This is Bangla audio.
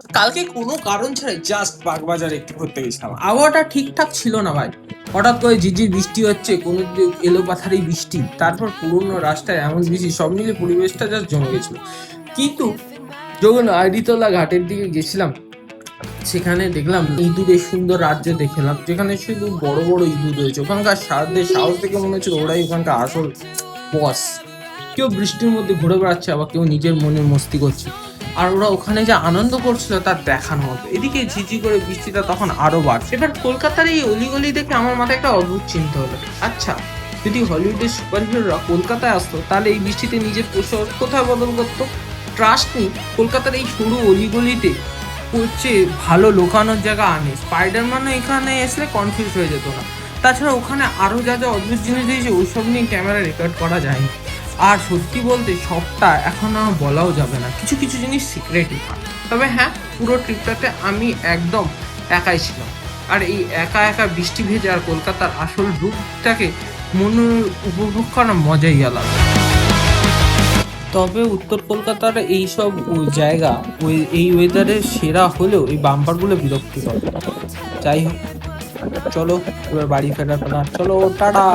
কালকে কোনো কারণ ছাড়াই জাস্ট বাগবাজার একটু ঘুরতে গেছিলাম। আবহাওয়াটা ঠিকঠাক ছিল না ভাই। হঠাৎ করে ঝিরঝির বৃষ্টি হচ্ছে, কোনো এলোপাথারি বৃষ্টি, তারপর পুরোনো রাস্তায় এমন বৃষ্টি, সব মিলে পরিবেশটা জাস্ট জমে গেছিল। কিন্তু যখন আইডিতলা ঘাটের দিকে গেছিলাম, সেখানে দেখলাম ইঁদুরের সুন্দর রাজ্য দেখলাম, যেখানে শুধু বড় বড় ইঁদুর রয়েছে। ওখানকার সাহস দেখে মনে হচ্ছিল ওরাই ওখানকার আসল বস। কেউ বৃষ্টির মধ্যে ঘুরে বেড়াচ্ছে, আবার কেউ নিজের মনে মস্তি করছে। আর ওরা ওখানে যে আনন্দ করছিল তার দেখানো হতো। এদিকে ঝিঝি করে বৃষ্টিটা তখন আরো বাড়ছে। এবার কলকাতার এই অলিগলি দেখে আমার মাথায় একটা অদ্ভুত চিন্তা হলো, আচ্ছা যদি হলিউডের সুপার হিরোরা কলকাতায় আসতো, তাহলে এই বৃষ্টিতে নিজের পোশাক কোথায় বদল করতো? ট্রাস্ট নি, কলকাতার এই সরু অলিগলিতে হচ্ছে ভালো লোকানোর জায়গা আনে। স্পাইডারম্যানও এখানে এসে কনফিউজ হয়ে যেত না। তাছাড়া ওখানে আরো যা যা অদ্ভুত জিনিস দিয়েছে ওইসব নিয়ে ক্যামেরা রেকর্ড করা যায়নি। আর সত্যি বলতে সবটা এখন আর বলাও যাবে না, কিছু কিছু জিনিস সিক্রেটই থাকে। তবে হ্যাঁ, পুরো ট্রিপটাতে আমি একদম একাই ছিলাম। আর এই একা একা বৃষ্টি ভেজে আর কলকাতার আসল রূপটাকে মনে উপভোগ করার মজাই আলাদা। তবে উত্তর কলকাতার এইসব জায়গা এই ওয়েদারে সেরা হলেও এই বাম্পারগুলো বিরক্তিকর। যাই হোক, চলো এবার বাড়ি ফেরার পালা, চলো টাটা।